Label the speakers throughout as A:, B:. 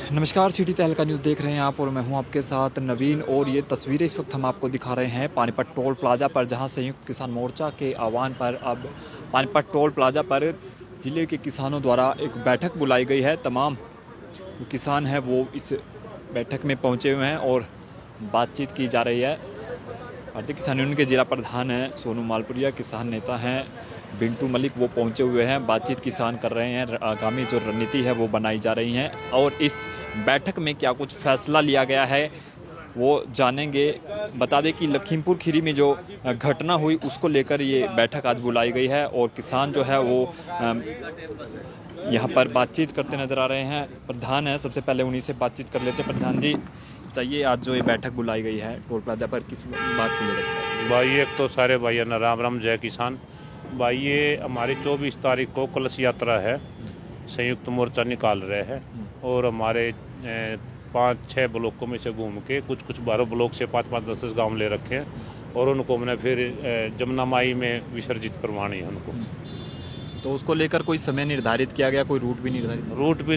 A: नमस्कार, सिटी तहलका न्यूज़ देख रहे हैं आप और मैं हूं आपके साथ नवीन। और ये तस्वीरें इस वक्त हम आपको दिखा रहे हैं पानीपत टोल प्लाज़ा पर, जहां संयुक्त किसान मोर्चा के आह्वान पर अब पानीपत टोल प्लाज़ा पर ज़िले के किसानों द्वारा एक बैठक बुलाई गई है। तमाम जो किसान हैं वो इस बैठक में पहुंचे हुए हैं और बातचीत की जा रही है। भारतीय किसान यूनियन के जिला प्रधान हैं सोनू मालपुरिया, किसान नेता हैं बिंटू मलिक, वो पहुंचे हुए हैं, बातचीत किसान कर रहे हैं। आगामी जो रणनीति है वो बनाई जा रही हैं और इस बैठक में क्या कुछ फैसला लिया गया है वो जानेंगे। बता दें कि लखीमपुर खीरी में जो घटना हुई उसको लेकर ये बैठक आज बुलाई गई है और किसान जो है वो यहाँ पर बातचीत करते नज़र आ रहे हैं। प्रधान है, सबसे पहले उन्हीं से बातचीत कर लेते हैं। प्रधान जी बताइए, आज जो ये बैठक बुलाई गई है टोल प्लाजा पर, किस बात को लेकर?
B: भाई एक तो सारे भाइयों ने राम राम, जय किसान। भाई ये हमारी 24 तारीख को कलश यात्रा है, संयुक्त मोर्चा निकाल रहे हैं और हमारे 5-6 ब्लॉकों में से घूम के कुछ 12 ब्लॉक से 5-5, 10-10 गाँव ले रखे हैं और उनको हमने फिर जमुना माई में विसर्जित करवानी है उनको।
A: तो उसको लेकर कोई समय निर्धारित किया गया, कोई रूट भी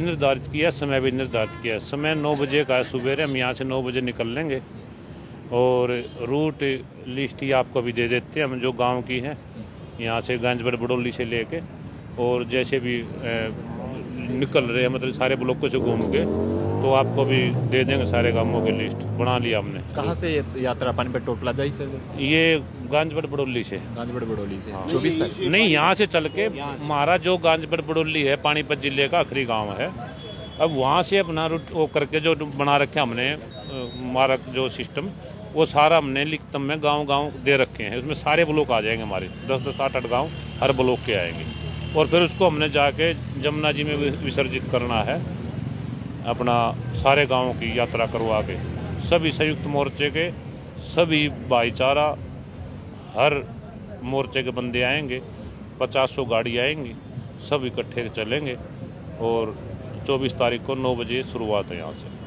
A: निर्धारित
B: किया, समय भी निर्धारित किया। समय 9 बजे का है सुबह, हम यहाँ से 9 बजे निकल लेंगे और रूट लिस्ट ही आपको भी दे देते हैं हम, जो गांव की है यहाँ से गंजबड़ बड़ोली से लेके और जैसे भी निकल रहे हैं, मतलब सारे ब्लॉकों से घूम के, तो आपको भी दे देंगे सारे गांवों की लिस्ट बना लिया हमने।
A: कहाँ से यात्रा? पानीपत टोल प्लाजा ही से?
B: ये गांजबड़ बड़ोली से।
A: गांजबड़ बड़ोली से?
B: हाँ।
A: 24 तारीख
B: नहीं, यहाँ से चल के हमारा जो गांजबड़ बड़ोली है पानीपत जिले का आखिरी गांव है, अब वहाँ से अपना रूट वो करके जो बना रखे हमने मार्ग जो सिस्टम, वो सारा हमने लिखतम में गांव दे रखे हैं। उसमें सारे ब्लॉक आ जाएंगे हमारे 10-10, 8-8 गाँव हर ब्लॉक के आएंगे और फिर उसको हमने जाके जमुना जी में विसर्जित करना है अपना, सारे गाँवों की यात्रा करवा के। सभी संयुक्त मोर्चे के सभी भाईचारा, हर मोर्चे के बंदे आएंगे, 50-100 गाड़ी आएंगी, सब इकट्ठे चलेंगे और 24 तारीख को 9 बजे शुरुआत है यहाँ से।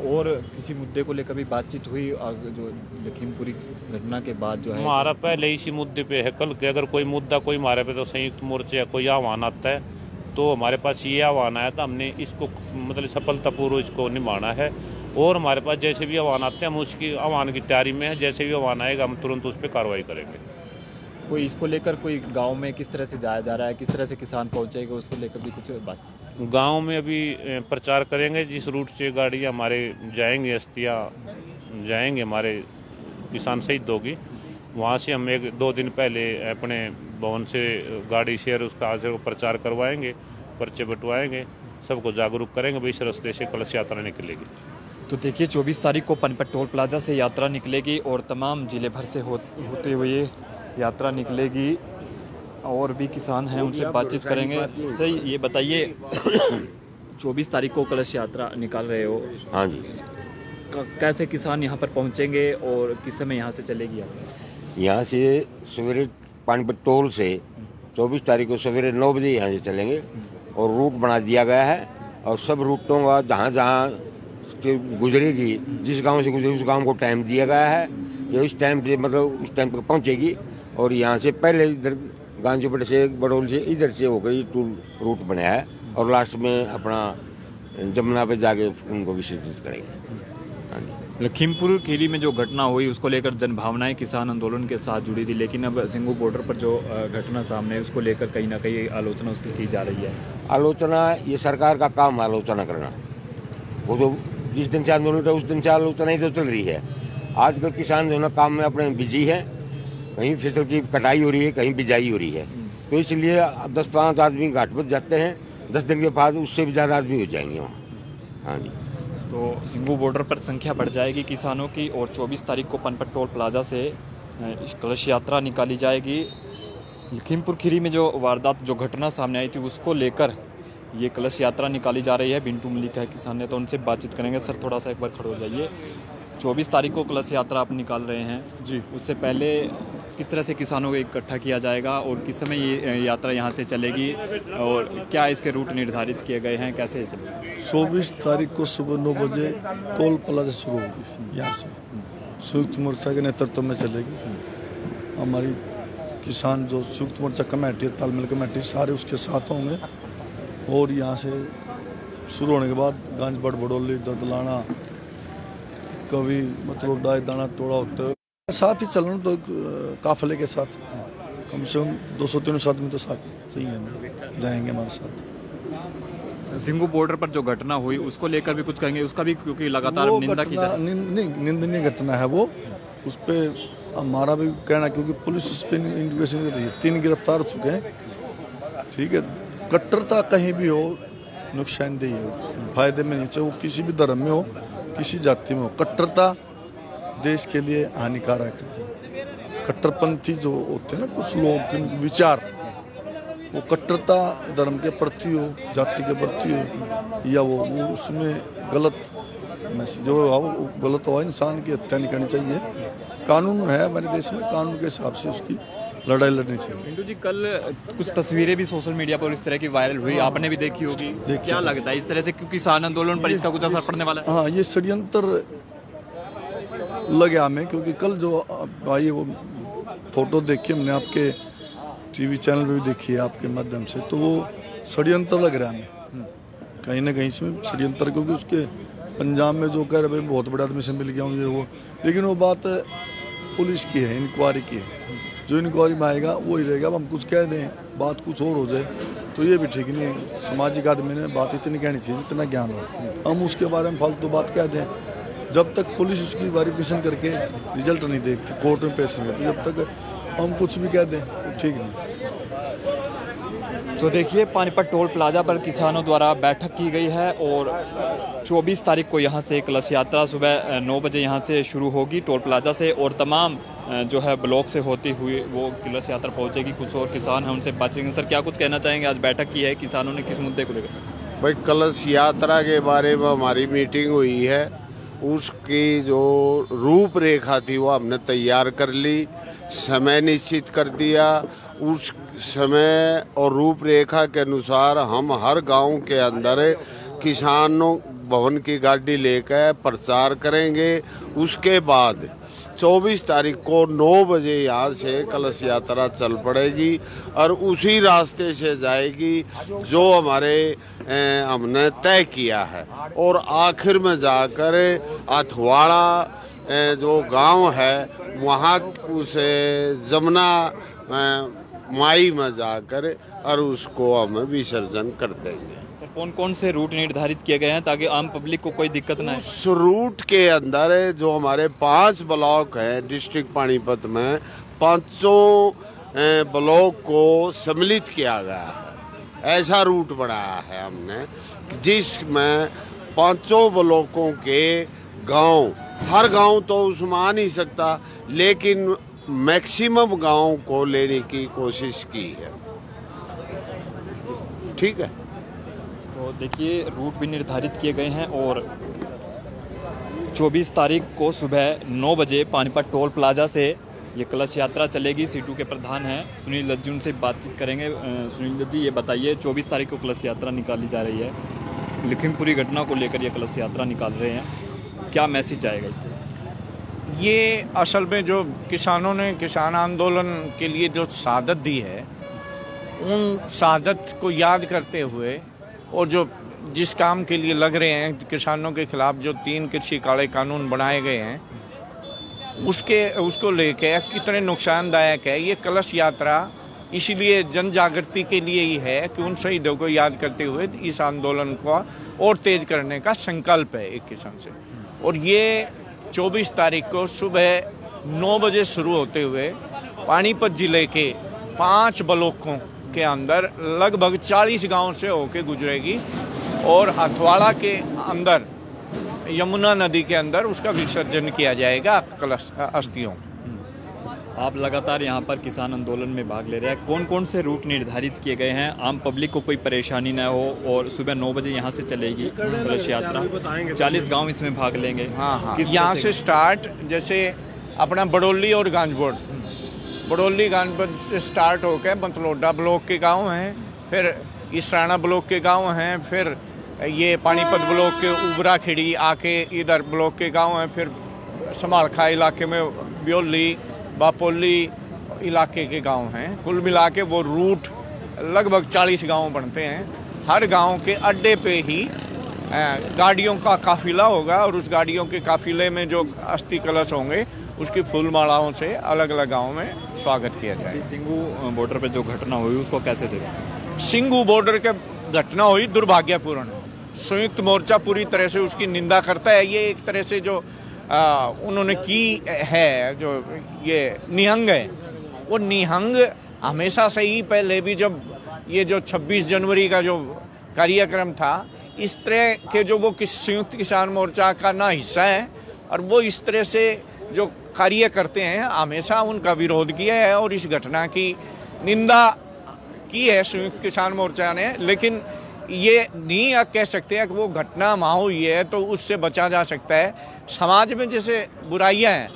A: और किसी मुद्दे को लेकर भी बातचीत हुई जो लखीमपुरी घटना के बाद जो है?
B: हमारा पहले इसी मुद्दे पे है। कल के अगर कोई मुद्दा कोई हमारे पे तो संयुक्त मोर्चे या कोई आह्वान आता है तो हमारे पास ये आह्वान आया था, हमने इसको मतलब सफलतापूर्वक इसको निभाना है और हमारे पास जैसे भी आह्वान आते हैं हम उसकी आह्वान की तैयारी में है। जैसे भी आह्वान आएगा हम तुरंत उस पर कार्रवाई करेंगे।
A: कोई इसको लेकर कोई गांव में किस तरह से जाया जा रहा है, किस तरह से किसान पहुंचेगा, उसको लेकर भी कुछ बात?
B: गांव में अभी प्रचार करेंगे, जिस रूट से गाड़ी हमारे जाएंगे, अस्तिया जाएंगे, हमारे किसान शहीद होगी, वहाँ से हम 1-2 दिन पहले अपने भवन से गाड़ी शेयर उसका आज प्रचार करवाएंगे, पर्चे बंटवाएंगे, सबको जागरूक करेंगे भाई इस रास्ते से कलश यात्रा निकलेगी।
A: तो देखिए 24 तारीख को पानीपत टोल प्लाजा से यात्रा निकलेगी और तमाम जिले भर से होते हुए यात्रा निकलेगी और भी किसान हैं उनसे बातचीत करेंगे। सही, ये बताइए 24 तारीख को कलश यात्रा निकाल रहे हो?
C: हाँ जी।
A: कैसे किसान यहाँ पर पहुँचेंगे और किस समय यहाँ से चलेगी यात्रा?
C: यहाँ से सवेरे पानीपत टोल से 24 तारीख को सवेरे 9 बजे यहाँ से चलेंगे और रूट बना दिया गया है और सब रूटों का जहाँ गुजरेगी, जिस गांव से गुजरेगी उस गांव को टाइम दिया गया है कि उस टाइम से मतलब उस टाइम पर पहुँचेगी और यहाँ से पहले इधर गांजबड़ से बड़ोल से इधर से होकर ये टूल रूट बनाया है और लास्ट में अपना जमुना पे जाके उनको विसर्जित करेंगे। हाँ जी।
A: लखीमपुर खीरी में जो घटना हुई उसको लेकर जनभावनाएं किसान आंदोलन के साथ जुड़ी थी, लेकिन अब सिंगू बॉर्डर पर जो घटना सामने है उसको लेकर कहीं ना कहीं आलोचना उसकी की जा रही है।
C: आलोचना, ये सरकार का काम आलोचना करना, वो तो जिस दिन से आंदोलन था उस दिन से आलोचना ही तो चल रही है। आजकल किसान जो है ना काम में अपने बिजी है, कहीं फसल की कटाई हो रही है, कहीं बिजाई हो रही है, तो इसलिए 10-5 आदमी घाट पर जाते हैं, 10 दिन के बाद उससे भी ज़्यादा आदमी हो जाएंगे वहाँ। हाँ जी।
A: तो सिंगू बॉर्डर पर संख्या बढ़ जाएगी किसानों की और 24 तारीख को पानीपत टोल प्लाजा से कलश यात्रा निकाली जाएगी। लखीमपुर खीरी में जो वारदात, जो घटना सामने आई थी उसको लेकर ये कलश यात्रा निकाली जा रही है। बिंटू मलिक है किसान ने, तो उनसे बातचीत करेंगे। सर थोड़ा सा एक बार खड़े हो जाइए। 24 तारीख को कलश यात्रा आप निकाल रहे हैं जी, उससे पहले किस तरह से किसानों को इकट्ठा किया जाएगा और किस समय ये यात्रा यहाँ से चलेगी और क्या इसके रूट निर्धारित किए गए हैं, कैसे चलेगी?
D: 24 तारीख को सुबह 9 बजे टोल प्लाजा शुरू होगी। यहाँ से संयुक्त मोर्चा के नेतृत्व में चलेगी। हमारी किसान जो संयुक्त मोर्चा कमेटी है, तालमेल कमेटी, सारे उसके साथ होंगे। और यहाँ से शुरू होने के बाद गांजबड़, बड़ौली, ददलाना, कभी मतलब डाय दाना टोड़ा होते हुए साथ ही चलना, तो काफिले के साथ कम से कम 200-300 आदमी तो साथ चाहिए, जाएंगे हमारे साथ।
A: सिंगू बॉर्डर पर जो घटना हुई उसको लेकर भी कुछ कहेंगे? उसका भी क्योंकि लगातार निंदा की जा रही है।
D: निंदनीय घटना है वो, उस पर हमारा भी कहना, क्योंकि पुलिस उस पर इन्वेस्टिगेशन कर रही है। 3 गिरफ्तार हो चुके हैं। ठीक है, कट्टरता कहीं भी हो नुकसानदेही है, फायदे में नहीं, चाहे वो किसी भी धर्म में हो, किसी जाति में हो। कट्टरता देश के लिए हानिकारक है। कट्टरपंथी जो होते हैं ना कुछ लोग, विचार, वो कट्टरता धर्म के प्रति हो, जाति के प्रति हो, या वो उसमें गलत जो गलत हो, इंसान की हत्या नहीं करनी चाहिए। कानून है हमारे देश में, कानून के हिसाब से उसकी लड़ाई लड़नी चाहिए।
A: पिंटू जी, कल कुछ तस्वीरें भी सोशल मीडिया पर इस तरह की वायरल हुई, आपने भी देखी होगी। क्या लगता है इस तरह से क्योंकि किसान आंदोलन पर इसका कुछ असर पड़ने वाला है?
D: हाँ, ये षड्यंत्र लगे हमें, क्योंकि कल जो आई वो फोटो देखी हमने, आपके टीवी चैनल पे भी देखी है आपके माध्यम से, तो वो षड्यंत्र लग रहा है हमें कहीं ना कहीं इसमें षड्यंत्र। क्योंकि उसके पंजाब में जो कह रहे बहुत बड़े आदमी से मिल गया हूँ ये वो, लेकिन वो बात पुलिस की है, इंक्वायरी की है। जो इंक्वायरी में आएगा वही रहेगा। अब हम कुछ कह दें, बात कुछ और हो जाए तो ये भी ठीक नहीं है। सामाजिक आदमी ने बात इतनी कहनी चाहिए जितना ज्ञान हो। हम उसके बारे में फालतू बात कह दें, जब तक पुलिस उसकी वेरिफिकेशन करके रिजल्ट नहीं देखती, कोर्ट में पेश नहीं होती, जब तक हम कुछ भी कह दें तो ठीक नहीं।
A: तो देखिए, पानीपत टोल प्लाजा पर किसानों द्वारा बैठक की गई है और 24 तारीख को यहाँ से कलश यात्रा सुबह 9 बजे यहाँ से शुरू होगी टोल प्लाजा से, और तमाम जो है ब्लॉक से होती हुई वो कलश यात्रा पहुँचेगी। कुछ और किसान हैं, उनसे बातचीत। सर, क्या कुछ कहना चाहेंगे? आज बैठक की है, किसानों ने किस मुद्दे को लेकर?
E: भाई, कलश यात्रा के बारे में हमारी मीटिंग हुई है। उसकी जो रूपरेखा थी वो हमने तैयार कर ली, समय निश्चित कर दिया। उस समय और रूपरेखा के अनुसार हम हर गांव के अंदर किसानों भवन की गाड़ी लेकर प्रचार करेंगे। उसके बाद 24 तारीख को 9 बजे यहाँ से कलश यात्रा चल पड़ेगी और उसी रास्ते से जाएगी जो हमारे हमने तय किया है। और आखिर में जाकर अथवाड़ा जो गांव है वहाँ उसे जमुना माई में जाकर और उसको हम विसर्जन कर देंगे।
A: सर, कौन कौन से रूट निर्धारित किए गए हैं ताकि आम पब्लिक को कोई दिक्कत ना आए?
E: उस रूट के अंदर जो हमारे 5 ब्लॉक हैं डिस्ट्रिक्ट पानीपत में, 5 ब्लॉक को सम्मिलित किया गया है। ऐसा रूट बनाया है हमने जिसमें 5 ब्लॉकों के गांव, हर गांव तो उसमें आ नहीं सकता, लेकिन मैक्सिमम गांव को लेने की कोशिश की है। ठीक है,
A: तो देखिए, रूट भी निर्धारित किए गए हैं और 24 तारीख को सुबह 9 बजे पानीपत टोल प्लाजा से ये कलश यात्रा चलेगी। सीटू के प्रधान हैं सुनील दत्त जी, उनसे बातचीत करेंगे। सुनील दत्त जी, ये बताइए, 24 तारीख को कलश यात्रा निकाली जा रही है, लखीमपुरी घटना को लेकर ये कलश यात्रा निकाल रहे हैं, क्या मैसेज आएगा इससे?
F: ये असल में जो किसानों ने किसान आंदोलन के लिए जो शहादत दी है, उन शहादत को याद करते हुए और जो जिस काम के लिए लग रहे हैं, किसानों के खिलाफ जो 3 कृषि काले कानून बनाए गए हैं, उसको लेके कितने नुकसानदायक है। ये कलश यात्रा इसीलिए जन जागृति के लिए ही है कि उन शहीदों को याद करते हुए इस आंदोलन को और तेज करने का संकल्प है एक किस्म से। और ये 24 तारीख को सुबह 9 बजे शुरू होते हुए पानीपत जिले के 5 ब्लॉकों के अंदर लगभग 40 गांव से होके गुजरेगी और अथवाड़ा के अंदर यमुना नदी के अंदर उसका विसर्जन किया जाएगा कलश अस्थियों।
A: आप लगातार यहाँ पर किसान आंदोलन में भाग ले रहे हैं, कौन कौन से रूट निर्धारित किए गए हैं, आम पब्लिक को कोई परेशानी न हो, और सुबह 9 बजे यहाँ से चलेगी कलश यात्रा, 40 गांव इसमें भाग लेंगे।
F: हाँ, यहाँ से स्टार्ट, जैसे अपना बड़ौली और गांजबोड़ बड़ौली गानपत से स्टार्ट होकर बंतलोडा ब्लॉक के गांव हैं, फिर इसराना ब्लॉक के गांव हैं, फिर ये पानीपत ब्लॉक के उबरा खिड़ी आके इधर ब्लॉक के गांव हैं, फिर समालखा इलाके में ब्योली बापोली इलाके के गांव हैं। कुल मिला के वो रूट लगभग 40 गांव बनते हैं। हर गांव के अड्डे पे ही गाड़ियों का काफिला होगा और उस गाड़ियों के काफिले में जो अस्थि कलश होंगे उसकी फूल मालाओं से अलग अलग गाँव में स्वागत किया जाए।
A: सिंगू बॉर्डर पे जो घटना हुई उसको कैसे देखा?
F: सिंगू बॉर्डर के घटना हुई दुर्भाग्यपूर्ण है। संयुक्त मोर्चा पूरी तरह से उसकी निंदा करता है। ये एक तरह से जो उन्होंने की है, जो ये निहंग है, वो निहंग हमेशा से ही पहले भी जब ये जो 26 जनवरी का जो कार्यक्रम था, इस तरह के जो वो संयुक्त किसान मोर्चा का ना हिस्सा है और वो इस तरह से जो कार्य करते हैं हमेशा उनका विरोध किया है और इस घटना की निंदा की है संयुक्त किसान मोर्चा ने। लेकिन ये नहीं कह सकते हैं कि वो घटना वहाँ हुई है तो उससे बचा जा सकता है। समाज में जैसे बुराइयां हैं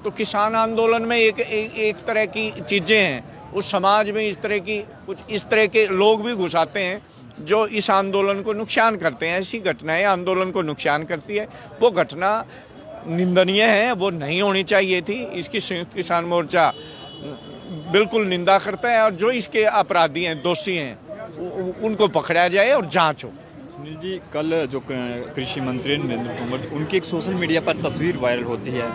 F: तो किसान आंदोलन में एक तरह की चीज़ें हैं, उस समाज में इस तरह की कुछ इस तरह के लोग भी घुस आते हैं जो इस आंदोलन को नुकसान करते हैं। ऐसी घटनाएं आंदोलन को नुकसान करती है। वो घटना निंदनीय है, वो नहीं होनी चाहिए थी। इसकी संयुक्त किसान मोर्चा बिल्कुल निंदा करता है और जो इसके अपराधी हैं, दोषी हैं, उनको पकड़ा जाए और जांच हो।
A: सुनील जी, कल जो कृषि मंत्री नरेंद्र तोमर, उनकी एक सोशल मीडिया पर तस्वीर वायरल होती है,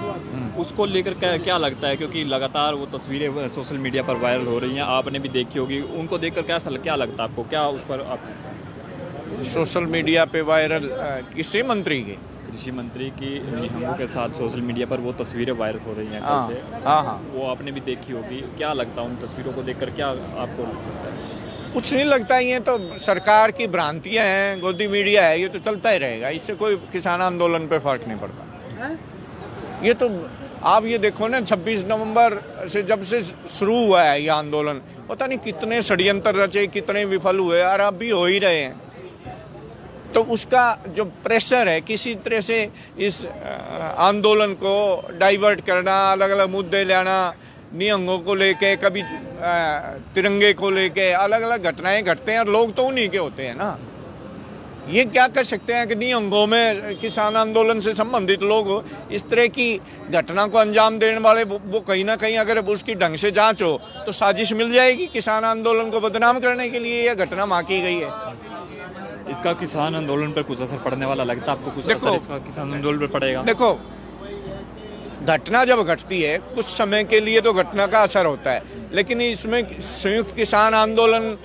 A: उसको लेकर क्या लगता है? क्योंकि लगातार वो तस्वीरें सोशल मीडिया पर वायरल हो रही हैं, आपने भी देखी होगी, उनको देखकर क्या लगता है आपको? क्या उस पर आप
F: सोशल मीडिया पे वायरल किसी मंत्री की?
A: कृषि मंत्री की निहंगों के साथ सोशल मीडिया पर वो तस्वीरें वायरल हो रही हैं कल से।
F: हाँ,
A: वो आपने भी देखी होगी, क्या लगता है उन तस्वीरों को देखकर? क्या आपको लगता है?
F: कुछ नहीं लगता। ये तो सरकार की भ्रांतियां हैं, गोदी मीडिया है, ये तो चलता ही रहेगा। इससे कोई किसान आंदोलन पे फर्क नहीं पड़ता। ये तो आप ये देखो ना, 26 नवंबर से जब से शुरू हुआ है ये आंदोलन, पता नहीं कितने षड्यंत्र रचे, कितने विफल हुए और अब भी हो ही रहे हैं। तो उसका जो प्रेशर है किसी तरह से इस आंदोलन को डाइवर्ट करना, अलग अलग मुद्दे लाना, निहंगों को लेके, कभी तिरंगे को लेके अलग अलग घटनाएं घटते हैं और लोग तो उन्हीं के होते हैं ना। ये क्या कर सकते हैं कि निहंगों में किसान आंदोलन से संबंधित लोग इस तरह की घटना को अंजाम देने वाले, वो कहीं ना कहीं अगर उसकी ढंग से जांच हो तो साजिश मिल जाएगी किसान आंदोलन को बदनाम करने के लिए यह घटना वहाँ की गई है।
A: इसका किसान आंदोलन पर कुछ असर पड़ने वाला लगता है आपको? कुछ असर इसका किसान आंदोलन पर पड़ेगा?
F: देखो, घटना जब घटती है कुछ समय के लिए तो घटना का असर होता है, लेकिन इसमें संयुक्त किसान आंदोलन,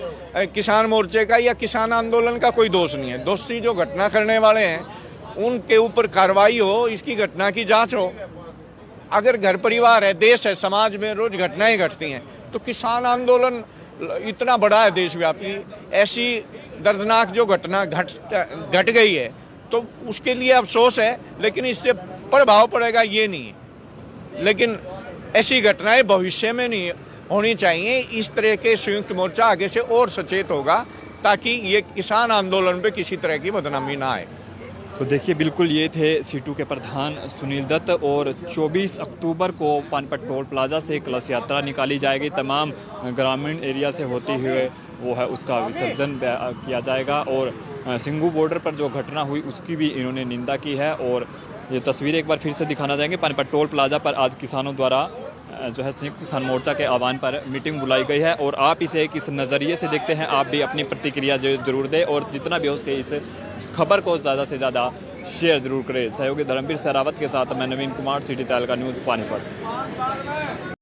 F: किसान मोर्चे का या किसान आंदोलन का कोई दोष नहीं है। दोषी जो घटना करने वाले हैं उनके ऊपर कार्रवाई हो, इसकी घटना की जांच हो। अगर घर परिवार है, देश है, समाज में रोज घटनाएं घटती हैं, तो किसान आंदोलन इतना बड़ा है देशव्यापी, ऐसी दर्दनाक जो घटना घट गई है तो उसके लिए अफसोस है, लेकिन इससे प्रभाव पड़ेगा ये नहीं है। लेकिन ऐसी घटनाएं भविष्य में नहीं होनी चाहिए। इस तरह के संयुक्त मोर्चा आगे से और सचेत होगा ताकि ये किसान आंदोलन पे किसी तरह की बदनामी ना आए।
A: तो देखिए, बिल्कुल ये थे सीटू के प्रधान सुनील दत्त। और 24 अक्टूबर को पानीपत टोल प्लाजा से कलश यात्रा निकाली जाएगी। तमाम ग्रामीण एरिया से होते हुए वो है उसका विसर्जन किया जाएगा। और सिंगू बॉर्डर पर जो घटना हुई उसकी भी इन्होंने निंदा की है। और ये तस्वीरें एक बार फिर से दिखाना चाहेंगे। पानीपत टोल प्लाजा पर आज किसानों द्वारा जो है संयुक्त किसान मोर्चा के आह्वान पर मीटिंग बुलाई गई है। और आप इसे किस नज़रिए से देखते हैं, आप भी अपनी प्रतिक्रिया जरूर दें और जितना भी हो सके इस खबर को ज़्यादा से ज़्यादा शेयर जरूर करें। सहयोगी धर्मवीर सहरावत के साथ मैं नवीन कुमार, सिटी तहलका न्यूज़, पानीपत।